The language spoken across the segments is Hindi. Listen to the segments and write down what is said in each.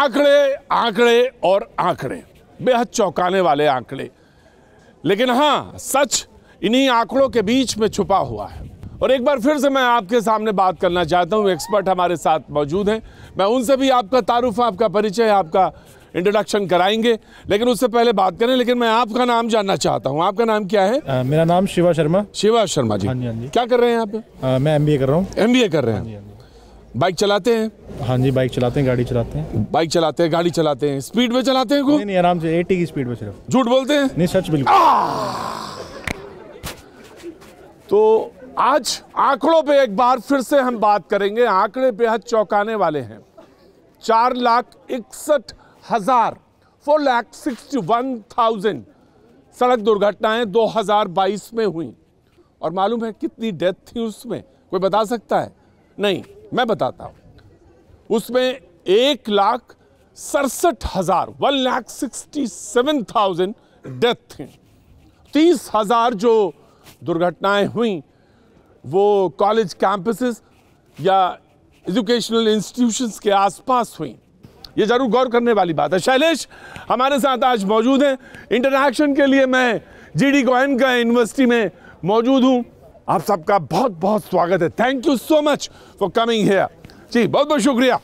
आंकड़े आंकड़े और आंकड़े, बेहद चौंकाने वाले आंकड़े, लेकिन हाँ, सच इन्हीं आंकड़ों के बीच में छुपा हुआ है। और एक बार फिर से मैं आपके सामने बात करना चाहता हूं, एक्सपर्ट हमारे साथ मौजूद हैं, मैं उनसे भी आपका तारुफ, आपका परिचय, आपका इंट्रोडक्शन कराएंगे, लेकिन उससे पहले बात करें। लेकिन मैं आपका नाम जानना चाहता हूं, आपका नाम क्या है? मेरा नाम शिवा शर्मा। शिवा शर्मा जी, हाँ जी, हाँ जी। क्या कर रहे हैं आप? मैं MBA कर रहा हूँ। MBA कर रहे हैं। बाइक चलाते हैं? हाँ जी, बाइक चलाते हैं, गाड़ी चलाते हैं। बाइक चलाते हैं, गाड़ी चलाते हैं, स्पीड में चलाते हैं? नहीं, आराम से 80 की स्पीड में सिर्फ। झूठ बोलते हैं? नहीं, सच बिल्कुल। तो आज आंकड़ों पे एक बार फिर से हम बात करेंगे। आंकड़े बेहद चौंकाने वाले हैं। 4,61,000 4,61,000 सड़क दुर्घटनाएं 2022 में हुई। और मालूम है कितनी डेथ थी उसमें? कोई बता सकता है? नहीं, मैं बताता हूं। उसमें 1,67,000 1,67,000 डेथ थी। 30,000 जो दुर्घटनाएं हुई वो कॉलेज कैंपसेस या एजुकेशनल इंस्टीट्यूशंस के आसपास हुई। ये जरूर गौर करने वाली बात है। शैलेश हमारे साथ आज मौजूद हैं। इंटरैक्शन के लिए मैं GD गोयनका यूनिवर्सिटी में मौजूद हूं। आप सबका बहुत बहुत स्वागत है। Thank you so much for coming here. जी, बहुत बहुत शुक्रिया।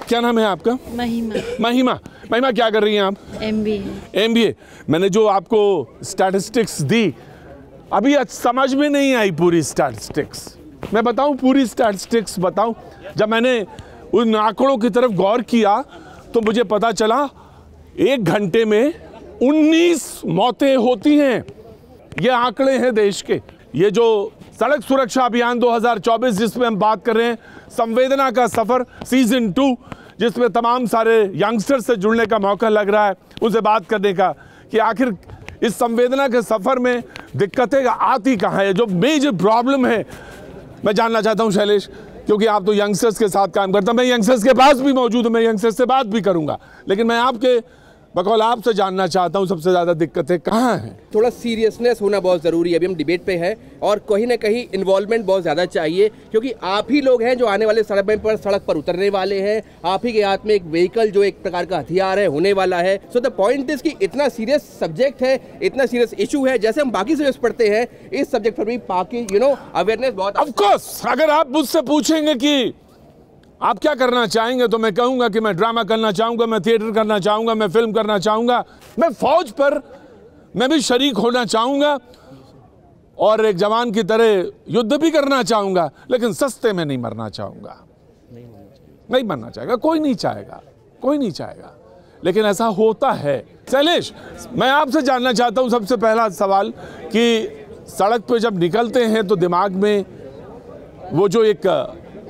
क्या नाम है आपका? महिमा। महिमा, क्या कर रही हैं आप? MBA। मैंने जो आपको स्टैटिस्टिक्स दी, अभी आज समझ में नहीं आई पूरी स्टैटिस्टिक्स। मैं बताऊं पूरी स्टैटिस्टिक्स बताऊं? जब मैंने उन आंकड़ों की तरफ गौर किया तो मुझे पता चला 1 घंटे में 19 मौतें होती हैं। ये आंकड़े हैं देश के। ये जो सड़क सुरक्षा अभियान 2024 जिसमें हम बात कर रहे हैं, संवेदना का सफर सीजन 2, जिसमें तमाम सारे यंगस्टर्स से जुड़ने का मौका लग रहा है, उनसे बात करने का कि आखिर इस संवेदना के सफर में दिक्कतें आती कहाँ है, जो मेजर प्रॉब्लम है। मैं जानना चाहता हूं शैलेश, क्योंकि आप तो यंगस्टर्स के साथ काम करता, मैं यंगस्टर्स के पास भी मौजूद हूं, मैं यंगस्टर्स से बात भी करूंगा, लेकिन मैं आपके बकौल आपसे जानना चाहता हूं सबसे ज्यादा दिक्कतें कहाँ हैं? थोड़ा सीरियसनेस होना बहुत ज़रूरी है। अभी हम डिबेट पे हैं और कहीं ना कहीं इन्वॉल्वमेंट बहुत ज़्यादा चाहिए, क्योंकि आप ही लोग हैं जो आने वाले सड़क पर उतरने वाले हैं। आप ही के हाथ में एक व्हीकल जो एक प्रकार का हथियार है होने वाला है। सो द पॉइंट इज कि इतना सीरियस सब्जेक्ट है, इतना सीरियस इशू है, जैसे हम बाकी सब्जेक्ट पढ़ते हैं, इस सब्जेक्ट पर भी बाकी अवेयरनेस बहुत। ऑफ कोर्स, अगर आप मुझसे पूछेंगे कि आप क्या करना चाहेंगे तो मैं कहूंगा कि मैं ड्रामा करना चाहूंगा, मैं थिएटर करना चाहूंगा, मैं फिल्म करना चाहूंगा, मैं फौज पर मैं भी शरीक होना चाहूंगा और एक जवान की तरह युद्ध भी करना चाहूंगा, लेकिन सस्ते में नहीं मरना चाहूंगा। नहीं मरना चाहेगा, कोई नहीं चाहेगा, लेकिन ऐसा होता है। शैलेश, मैं आपसे जानना चाहता हूं सबसे पहला सवाल कि सड़क पे जब निकलते हैं तो दिमाग में वो जो एक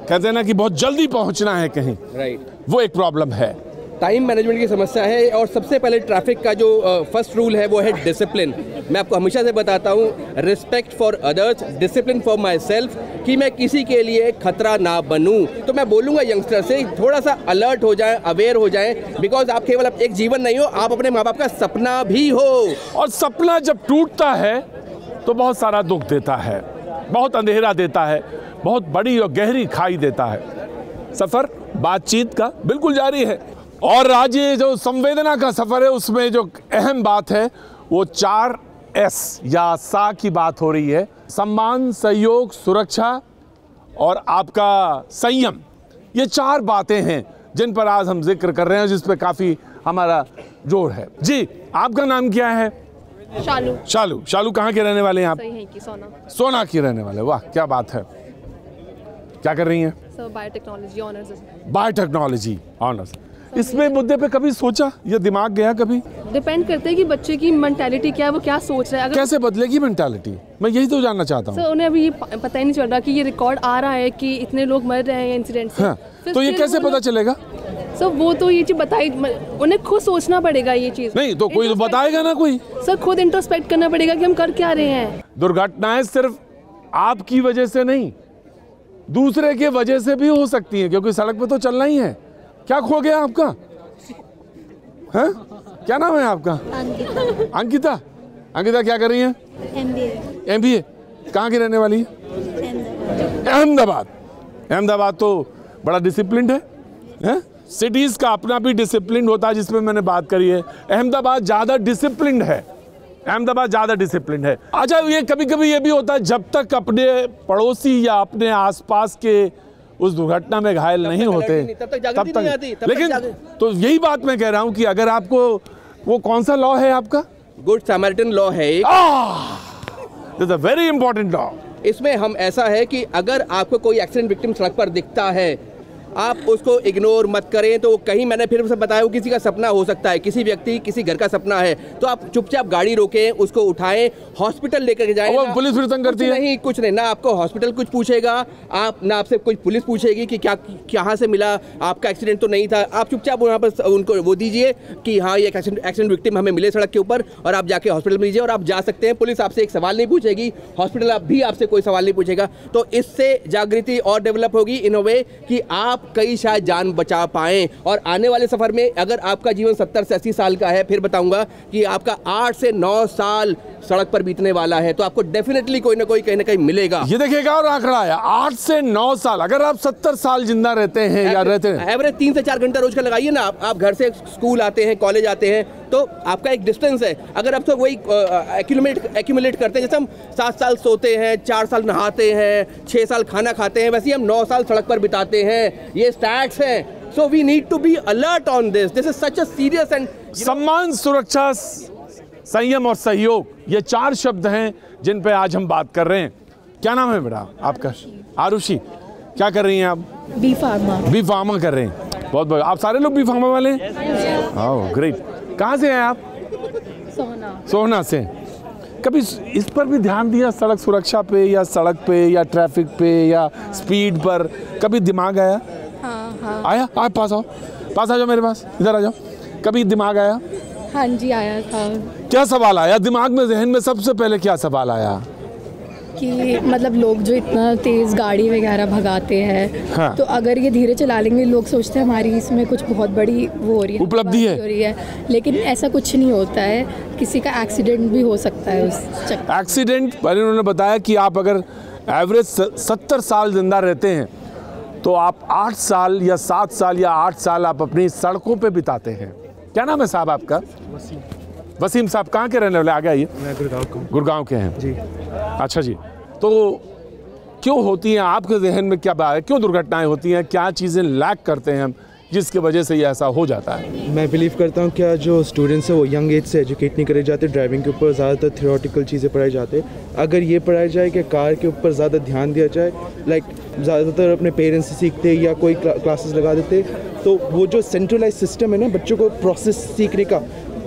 कहते हैं ना कि बहुत जल्दी पहुंचना है कहीं, राइट, वो एक प्रॉब्लम है। टाइम मैनेजमेंट की समस्या है। और सबसे पहले ट्रैफिक का जो फर्स्ट रूल है वो है डिसिप्लिन। मैं आपको हमेशा से बताता हूँ, respect for others, discipline for my self, कि मैं किसी के लिए खतरा ना बनूं। तो मैं बोलूँगा यंगस्टर से थोड़ा सा अलर्ट हो जाएं, अवेयर हो जाएं, बिकॉज आप केवल एक जीवन नहीं हो, आप अपने माँ बाप का सपना भी हो। और सपना जब टूटता है तो बहुत सारा दुख देता है, बहुत अंधेरा देता है, बहुत बड़ी और गहरी खाई देता है। सफर बातचीत का बिल्कुल जारी है और आज ये जो संवेदना का सफर है उसमें जो अहम बात है वो 4S या सा की बात हो रही है। सम्मान, सहयोग, सुरक्षा और आपका संयम, ये 4 बातें हैं जिन पर आज हम जिक्र कर रहे हैं, जिस पे काफी हमारा जोर है। जी, आपका नाम क्या है? शालू कहाँ के रहने वाले हैं आप? सोना की रहने वाले। वाह, क्या बात है। क्या कर रही हैं? Biotechnology honours. इसमें मुद्दे पे कभी सोचा, ये दिमाग गया कभी? डिपेंड करता है कि बच्चे की मेंटालिटी क्या है, वो क्या सोच रहा है। कैसे बदलेगी मेंटालिटी, मैं यही तो जानना चाहता हूँ। सर, उन्हें अभी ये पता ही नहीं चल रहा कि ये रिकॉर्ड आ रहा है कि इतने लोग मर रहे हैं इंसिडेंट से। हाँ, तो ये कैसे पता चलेगा? सर, वो तो ये चीज बताई, उन्हें खुद सोचना पड़ेगा ये चीज। नहीं तो कोई तो बताएगा ना कोई। सर, खुद इंट्रोस्पेक्ट करना पड़ेगा कि हम कर क्या रहे हैं। दुर्घटनाएं सिर्फ आपकी वजह से नहीं, दूसरे के वजह से भी हो सकती है, क्योंकि सड़क पे तो चलना ही है। क्या खो गया आपका? है? क्या नाम है आपका? अंकिता। अंकिता क्या कर रही है? MBA। कहाँ की रहने वाली है? अहमदाबाद। अहमदाबाद तो बड़ा डिसिप्लिन्ड है, सिटीज का अपना भी डिसिप्लिन होता है, जिसमें मैंने बात करी है। अहमदाबाद ज़्यादा डिसिप्लिन है, अहमदाबाद ज़्यादा डिसिप्लिन है। अच्छा, ये कभी कभी ये भी होता है, जब तक अपने पड़ोसी या अपने आसपास के उस दुर्घटना में घायल नहीं होते तब तक जागृति नहीं आती। लेकिन तो यही बात मैं कह रहा हूँ कि अगर आपको वो कौन सा लॉ है आपका? गुड समैरिटन लॉ है एक। This is a very important law. इसमें हम ऐसा है कि अगर आपको कोई एक्सीडेंट विक्टिम सड़क पर दिखता है, आप उसको इग्नोर मत करें। तो कहीं मैंने फिर से बताया, वो किसी का सपना हो सकता है, किसी व्यक्ति किसी घर का सपना है, तो आप चुपचाप गाड़ी रोकें, उसको उठाएं, हॉस्पिटल लेकर के जाएं। पुलिस फिर तंग करती है? नहीं, कुछ नहीं ना, आपको हॉस्पिटल कुछ पूछेगा, आप ना आपसे कुछ पुलिस पूछेगी कि क्या कहाँ से मिला, आपका एक्सीडेंट तो नहीं था। आप चुपचाप वहाँ पर उनको वो दीजिए कि हाँ ये एक्सीडेंट विक्टिम हमें मिले सड़क के ऊपर, और आप जाके हॉस्पिटल में लीजिए और आप जा सकते हैं। पुलिस आपसे एक सवाल नहीं पूछेगी, हॉस्पिटल भी आपसे कोई सवाल नहीं पूछेगा। तो इससे जागृति और डेवलप होगी इन अ वे कि आप कई शायद जान बचा पाएं। और आने वाले सफर में अगर आपका जीवन 70 से 80 साल का है, फिर बताऊंगा कि आपका 8 से 9 साल सड़क पर बीतने वाला है, तो आपको डेफिनेटली कोई ना कोई कहीं ना कहीं मिलेगा। ये देखिएगा, और आंकड़ा है 8 से 9 साल। अगर आप 70 साल जिंदा रहते हैं या रहते हैं, एवरेज 3 से 4 घंटा रोज का लगाइए ना। आप घर से स्कूल आते हैं, कॉलेज आते हैं, तो आपका एक डिस्टेंस है। अगर आप तो वही एक्यूमुलेट करते हैं, जैसे हम 7 साल सोते हैं, 4 साल नहाते हैं, 6 साल खाना खाते हैं, वैसे ही हम 9 साल सड़क पर बिताते हैं। ये स्टैट्स हैं। So we need to be alert on this. This is such a serious and सम्मान, सुरक्षा, संयम और सहयोग, ये 4 शब्द हैं जिन पे आज हम बात कर रहे हैं। क्या नाम है बेटा आपका? आरुषि। क्या कर रही हैं आप? B pharma. बी फार्मा कर रहे हैं। बहुत बहुत। आप सारे लोग बी फार्मा वाले हैं? Oh great. कहाँ से हैं आप? सोहना से। कभी इस पर भी ध्यान दिया, सड़क सुरक्षा पे या सड़क पे या ट्रैफिक पे या स्पीड पर कभी दिमाग आया? हाँ। आया? आप पास आ जाओ मेरे पास, इधर आ जाओ। कभी दिमाग आया? हाँ जी आया था। क्या सवाल आया दिमाग में, जहन में सबसे पहले क्या सवाल आया? कि मतलब लोग जो इतना तेज़ गाड़ी वगैरह भगाते हैं, हाँ। तो अगर ये धीरे चला लेंगे, लोग सोचते हैं हमारी इसमें कुछ बहुत बड़ी वो हो रही है, उपलब्धि हो रही है, लेकिन ऐसा कुछ नहीं होता है। किसी का एक्सीडेंट भी हो सकता है उस चक्कर। एक्सीडेंट पहले उन्होंने बताया कि आप अगर एवरेज 70 साल जिंदा रहते हैं, तो आप 8 साल या 7 साल या 8 साल आप अपनी सड़कों पे बिताते हैं। क्या नाम है साहब आपका? वसीम साहब। कहाँ के रहने वाले? आगे आइए। मैं गुड़गांव के हैं जी। अच्छा जी। तो क्यों होती हैं आपके जहन में, क्या बात है, क्यों दुर्घटनाएं होती हैं, क्या चीज़ें लैक करते हैं हम जिसकी वजह से ये ऐसा हो जाता है? मैं बिलीव करता हूँ क्या जो स्टूडेंट्स हैं वो यंग एज से एजुकेट नहीं करे जाते, ड्राइविंग के ऊपर ज़्यादातर थियोरेटिकल चीज़ें पढ़ाई जाते। अगर ये पढ़ाई जाए कि कार के ऊपर ज़्यादा ध्यान दिया जाए, लाइक ज़्यादातर अपने पेरेंट्स से सीखते या कोई क्लासेस लगा देते, तो वो जो सेंट्रलाइज सिस्टम है ना बच्चों को प्रोसेस सीखने का,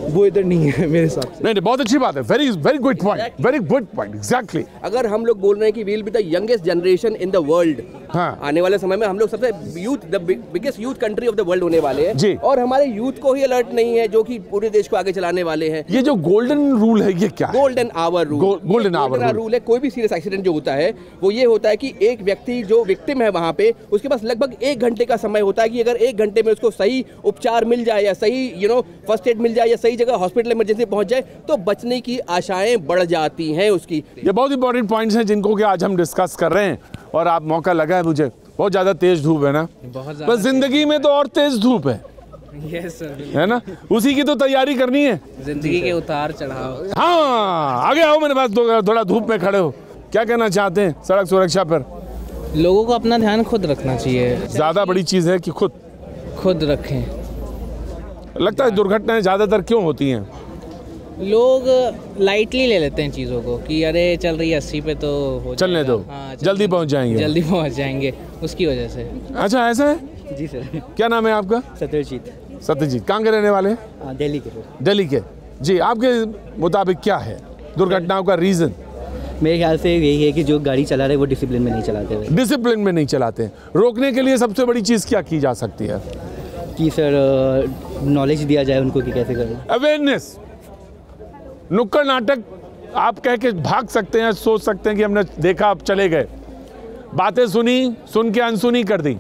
वो इधर नहीं है मेरे हिसाब से। नहीं, बहुत अच्छी बात है। Very very good point, very good point, exactly. अगर हम लोग बोल रहे हैं कि we will be the youngest generation in the world, हाँ। आने वाले समय में हम लोग सबसे biggest youth country of the world होने वाले हैं जी। और हमारे यूथ को ही अलर्ट नहीं है, जो कि पूरे देश को आगे चलाने वाले हैं। ये जो गोल्डन रूल है, ये क्या है? Golden hour rule. Golden hour rule है। कोई भी सीरियस एक्सीडेंट जो होता है वो ये होता है कि एक व्यक्ति जो विक्टिम है वहां पे, उसके पास लगभग 1 घंटे का समय होता है कि अगर 1 घंटे में उसको सही उपचार मिल जाए या सही फर्स्ट एड मिल जाए या सही जगह हॉस्पिटल इमरजेंसी पहुंच जाए, तो बचने की आशाएं बढ़ जाती हैं उसकी। ये बहुत इंपॉर्टेंट पॉइंट्स हैं जिनको कि आज हम डिस्कस कर रहे हैं, और आप मौका लगा है मुझे। बहुत ज़्यादा तेज धूप है ना, बस जिंदगी में तो और तेज धूप है। यस सर, है ना, उसी की तो तैयारी करनी है, जिंदगी के उतार चढ़ाव। हाँ, आगे आओ मेरे पास, थोड़ा धूप में खड़े हो। क्या कहना चाहते हैं सड़क सुरक्षा पर? लोगों को अपना ध्यान खुद रखना चाहिए। ज़्यादा बड़ी चीज़ है कि खुद रखें। लगता है दुर्घटनाएं ज़्यादातर क्यों होती हैं? लोग लाइटली ले लेते हैं चीज़ों को कि अरे चल रही है 80 पे तो हो चलने दो, हाँ, जल्दी पहुंच जाएंगे, उसकी वजह से। अच्छा, ऐसा है? जी सर। क्या नाम है आपका? सत्यजीत। कहाँ के रहने वाले हैं? दिल्ली के। जी, आपके मुताबिक क्या है दुर्घटनाओं का रीज़न? मेरे ख्याल से यही है कि जो गाड़ी चला रहे वो डिसिप्लिन में नहीं चलाते हुए। डिसिप्लिन में नहीं चलाते। रोकने के लिए सबसे बड़ी चीज़ क्या की जा सकती है? कि सर नॉलेज दिया जाए उनको कि कैसे करें। अवेयरनेस। नुक्कड़ नाटक आप कह के भाग सकते हैं, सोच सकते हैं कि हमने देखा, अब चले गए, बातें सुन के अनसुनी कर दी,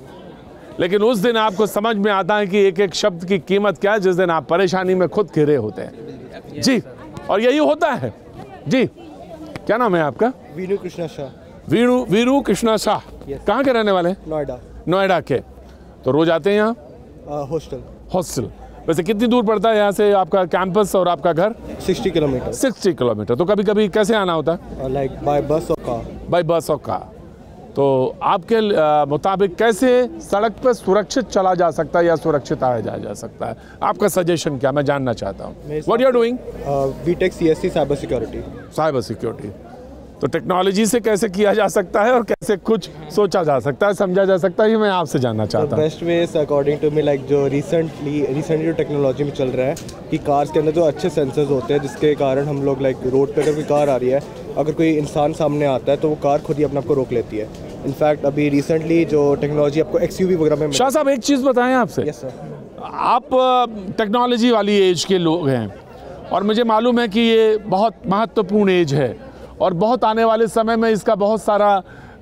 लेकिन उस दिन आपको समझ में आता है कि एक एक शब्द की कीमत क्या है, जिस दिन आप परेशानी में खुद घिरे होते हैं। जी, और यही होता है। जी, क्या नाम है आपका? वीरू कृष्णा शाह। वीरू कृष्णा शाह। कहाँ के रहने वाले हैं? नोएडा के। तो रोज आते हैं यहाँ? हॉस्टल। हॉस्टल। वैसे कितनी दूर पड़ता है यहाँ से आपका कैंपस और आपका घर? 60 किलोमीटर। 60 किलोमीटर। तो कभी कभी कैसे आना होता है? लाइक बाय बस और कार। बाय बस और कार। तो आपके मुताबिक कैसे सड़क पर सुरक्षित चला जा सकता है या सुरक्षित आया जा सकता है? आपका सजेशन क्या, मैं जानना चाहता हूँ। What you are doing? BTech CSC cyber security. Cyber security. तो टेक्नोलॉजी से कैसे किया जा सकता है और कैसे कुछ सोचा जा सकता है, समझा जा सकता है, ये मैं आपसे जानना चाहता हूँ। Best way is according to me like जो रिसेंटली जो टेक्नोलॉजी में चल रहा है कि कार्स के अंदर जो अच्छे सेंसर्स होते हैं जिसके कारण हम लोग लाइक रोड पे अगर कोई कार आ रही है, अगर कोई इंसान सामने आता है तो वो कार खुद ही अपने आप को रोक लेती है। इनफैक्ट अभी रिसेंटली जो टेक्नोलॉजी आपको XUV वगैरह में। शाह साहब एक चीज़ बताएं आपसे। Yes sir. आप टेक्नोलॉजी वाली एज के लोग हैं और मुझे मालूम है कि ये बहुत महत्वपूर्ण एज है और बहुत आने वाले समय में इसका बहुत सारा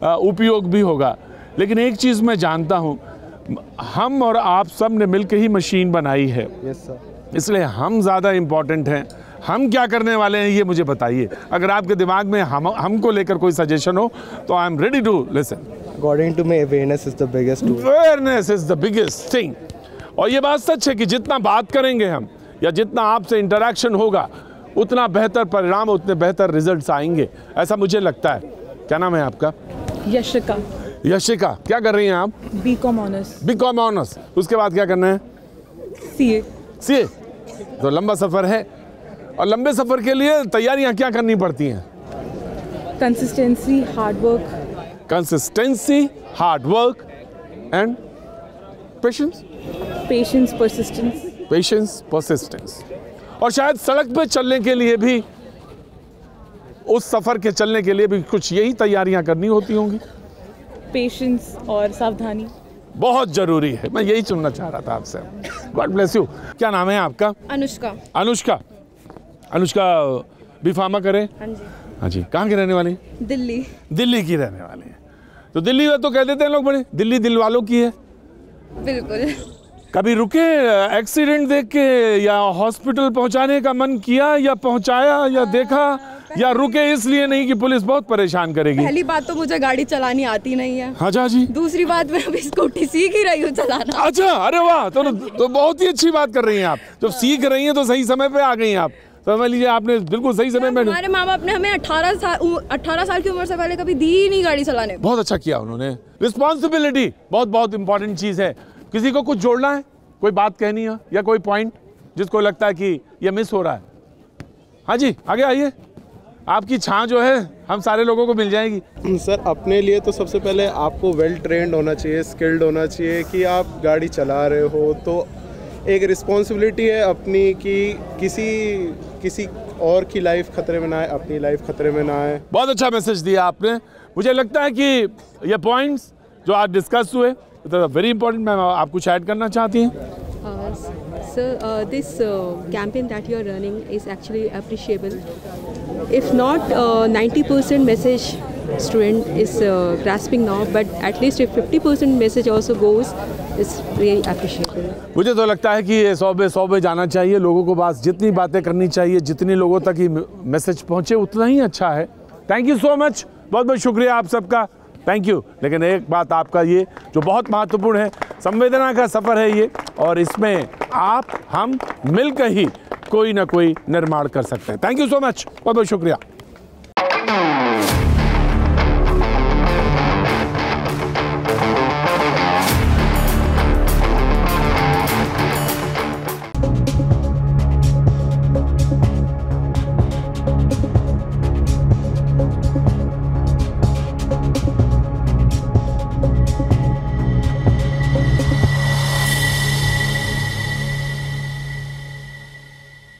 उपयोग भी होगा। लेकिन एक चीज़ मैं जानता हूँ, हम और आप सब ने मिलकर ही मशीन बनाई है। Yes sir. इसलिए हम ज़्यादा इम्पोर्टेंट हैं। हम क्या करने वाले हैं ये मुझे बताइए। अगर आपके दिमाग में हमको लेकर कोई सजेशन हो तो I am ready to listen. According to me awareness is the biggest tool. Awareness is the biggest thing. और ये बात सच है कि जितना बात करेंगे हम या जितना आपसे इंटरेक्शन होगा उतना बेहतर परिणाम, उतने बेहतर रिजल्ट्स आएंगे, ऐसा मुझे लगता है। क्या नाम है आपका? यशिका। यशिका, क्या कर रही हैं आप? BCom honours. BCom honours. उसके बाद क्या करना है? CA। तो लंबा सफ़र है और लंबे सफ़र के लिए तैयारियां क्या करनी पड़ती हैं? Consistency, hard work. Consistency, hard work and patience. Patience, persistence. और शायद सड़क पे चलने के लिए भी, उस सफ़र के चलने के लिए भी कुछ यही तैयारियां करनी होती होंगी। पेशेंस और सावधानी बहुत ज़रूरी है। मैं यही सुनना चाह रहा था आपसे। God bless you. क्या नाम है आपका? अनुष्का। अनुष्का B.Pharma करें? हाँ जी। हाँ जी। कहाँ के रहने वाली? दिल्ली की रहने वाली है। तो दिल्ली में तो कह देते हैं लोग बड़े, दिल्ली दिल वालों की है। बिल्कुल। कभी रुके एक्सीडेंट देख के या हॉस्पिटल पहुंचाने का मन किया या पहुंचाया या देखा, या रुके इसलिए नहीं कि पुलिस बहुत परेशान करेगी? पहली बात तो मुझे गाड़ी चलानी आती नहीं है। हाँ जी। दूसरी बात, मैं अभी स्कूटी सीख ही रही हूँ चलाना। अच्छा, अरे वाह। तो बहुत ही अच्छी बात कर रही हैं आप। जब सीख रही हैं तो सही समय पे आ गई हैं आप। समझ लीजिए आपने बिल्कुल सही समय में। हमारे माँ बाप ने हमें 18 साल की उम्र से पहले कभी दी ही नहीं गाड़ी चलाने। बहुत अच्छा किया उन्होंने। रिस्पॉन्सिबिलिटी बहुत इंपॉर्टेंट चीज़ है। किसी को कुछ जोड़ना है, कोई बात कहनी है या कोई पॉइंट जिसको लगता है कि ये मिस हो रहा है? हाँ जी, आगे आइए। आपकी छां जो है हम सारे लोगों को मिल जाएगी। सर, अपने लिए तो सबसे पहले आपको वेल ट्रेंड होना चाहिए, स्किल्ड होना चाहिए कि आप गाड़ी चला रहे हो। तो एक रिस्पॉन्सिबिलिटी है अपनी कि किसी और की लाइफ खतरे में ना आए, अपनी लाइफ खतरे में ना आए। बहुत अच्छा मैसेज दिया आपने। मुझे लगता है कि ये पॉइंट्स जो आज डिस्कस हुए वेरी इंपॉर्टेंट। मैम, आप कुछ ऐड करना चाहती हैं? Sir, this campaign that you are running is actually appreciable. If not 90% message student is grasping now, but at least if 50% message also goes, is really appreciable. मुझे तो लगता है कि ये 100 पे जाना चाहिए। लोगों को बस जितनी बातें करनी चाहिए, जितनी लोगों तक ही मैसेज पहुँचे उतना ही अच्छा है। Thank you so much. बहुत शुक्रिया आप सबका। Thank you. लेकिन एक बात आपका ये जो बहुत महत्वपूर्ण है, संवेदना का सफ़र है ये, और इसमें आप हम मिलकर ही कोई ना कोई निर्माण कर सकते हैं। Thank you so much. बहुत शुक्रिया।